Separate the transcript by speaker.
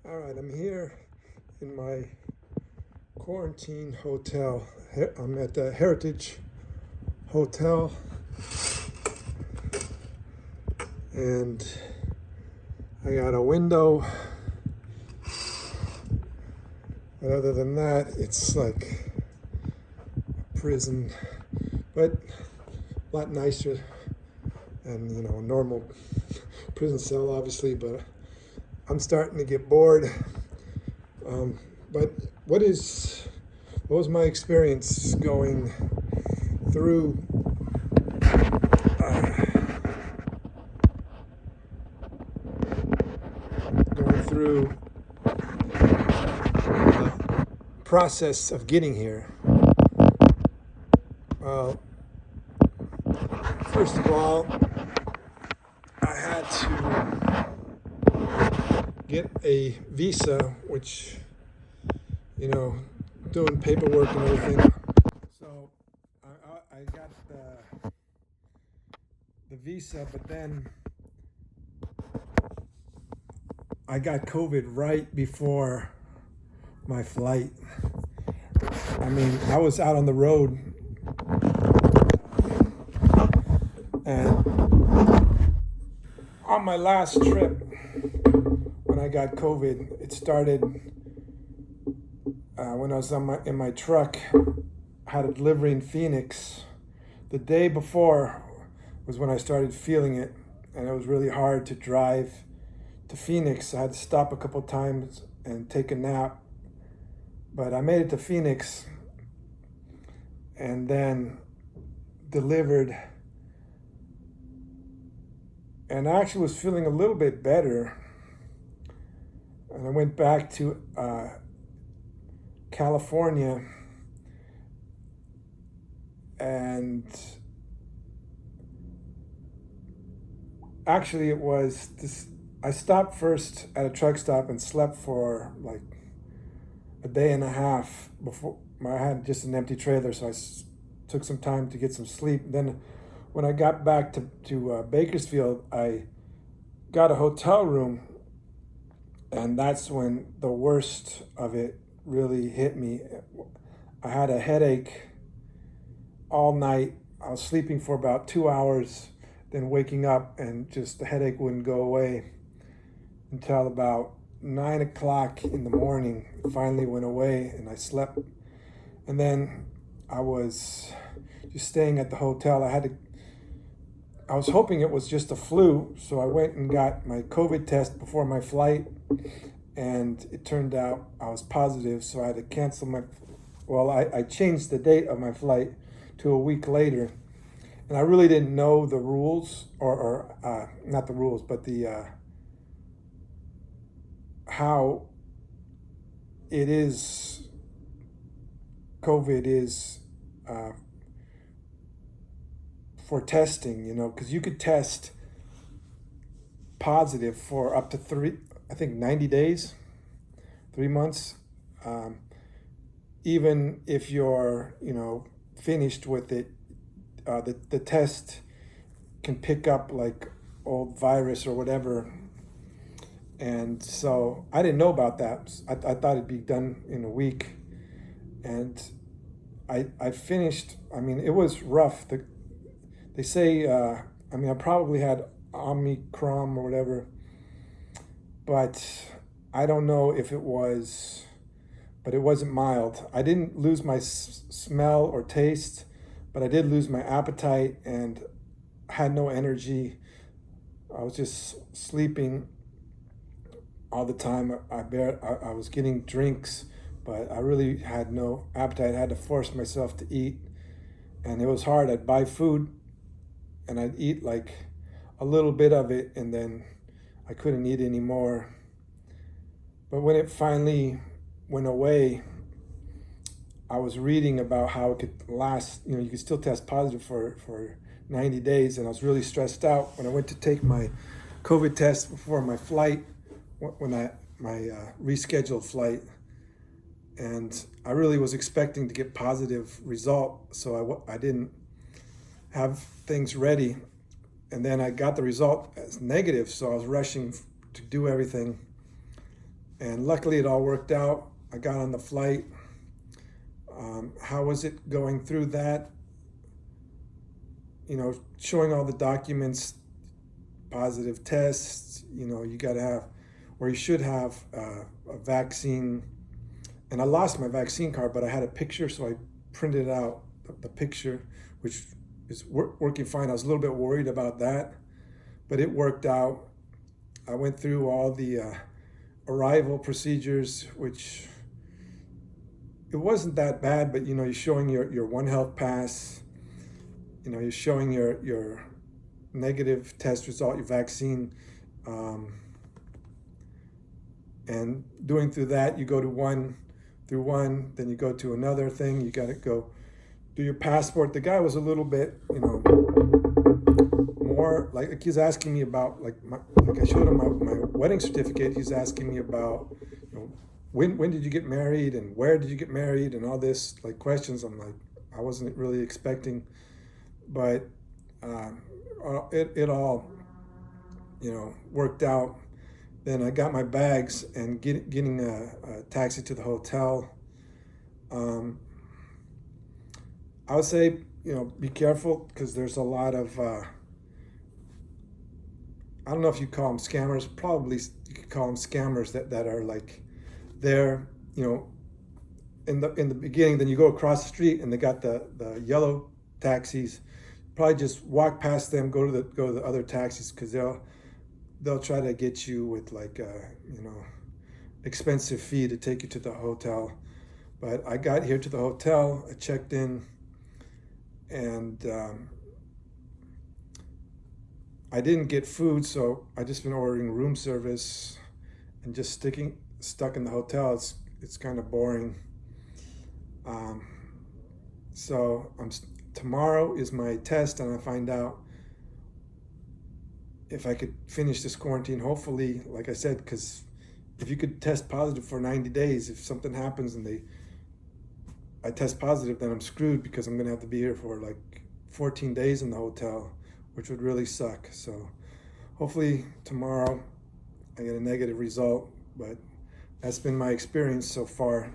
Speaker 1: All right, I'm here in my quarantine hotel. I'm at the Heritage Hotel, and I got a window. But other than that, it's like a prison, but a lot nicer than a normal prison cell, obviously. But I'm starting to get bored. Um, but what was my experience through uh, going through the process of getting here? Well, first of all, I had to get a visa, which, doing paperwork and everything. So I got the visa, but then I got COVID right before my flight. I mean, I was out on the road, and on my last trip, when I got COVID, it started when I was in my truck. I had a delivery in Phoenix. The day before was when I started feeling it, and it was really hard to drive to Phoenix. I had to stop a couple times and take a nap, but I made it to Phoenix and then delivered, and I actually was feeling a little bit better. And I went back to California, and actually it was this. I stopped first at a truck stop and slept for like a day and a half before. I had just an empty trailer, so I took some time to get some sleep. Then when I got back to Bakersfield, I got a hotel room, and that's when the worst of it really hit me. I had a headache all night. I was sleeping for about 2 hours, then waking up, and just the headache wouldn't go away until about 9 o'clock in the morning. It finally went away, and I slept. And then I was just staying at the hotel. I was hoping it was just a flu, so I went and got my COVID test before my flight, and it turned out I was positive, so I had to cancel I changed the date of my flight to a week later. And I really didn't know the rules, or not the rules, but the how it is, COVID is for testing, because you could test positive for up to 90 days, 3 months, um, even if you're, finished with it. The test can pick up like old virus or whatever. And so I didn't know about that. I thought it'd be done in a week. And I finished. I mean, it was rough. They say, I probably had Omicron or whatever, but I don't know if it was, but it wasn't mild. I didn't lose my smell or taste, but I did lose my appetite and had no energy. I was just sleeping all the time. I was getting drinks, but I really had no appetite. I had to force myself to eat, and it was hard. I'd buy food, and I'd eat like a little bit of it, and then I couldn't eat anymore. But when it finally went away, I was reading about how it could last. You could still test positive for 90 days, and I was really stressed out when I went to take my COVID test before my flight, when my rescheduled flight, and I really was expecting to get positive result, so I didn't have things ready, and then I got the result as negative, so I was rushing to do everything, And luckily it all worked out. I got on the flight. How was it going through that? You know, showing all the documents, positive tests, you know, you got to have, or you should have a vaccine. And I lost my vaccine card, but I had a picture, so I printed out the picture, which is working fine. I was a little bit worried about that, but it worked out. I went through all the arrival procedures, which it wasn't that bad, but you know, you're showing your One Health pass, you know, you're showing your negative test result, your vaccine, and doing through that, you go to one, then you go to another thing. You got to go do your passport. The guy was a little bit, you know, more like he's asking me about like I showed him my wedding certificate. He's asking me about, you know, when did you get married and where did you get married and all this like questions. I'm like, I wasn't really expecting, but it all, you know, worked out. Then I got my bags and getting a taxi to the hotel. I would say, you know, be careful because there's a lot of I don't know if you call them scammers. Probably you could call them scammers that are like there, you know, in the beginning. Then you go across the street and they got the yellow taxis. Probably just walk past them, go to the other taxis because they'll try to get you with like you know, expensive fee to take you to the hotel. But I got here to the hotel, I checked in, and I didn't get food, so I just been ordering room service and just stuck in the hotel. It's kind of boring. Um, so tomorrow is my test, and I find out if I could finish this quarantine. Hopefully, like I said, because if you could test positive for 90 days, if something happens and I test positive, then I'm screwed because I'm gonna have to be here for like 14 days in the hotel, which would really suck. So hopefully tomorrow I get a negative result, but that's been my experience so far.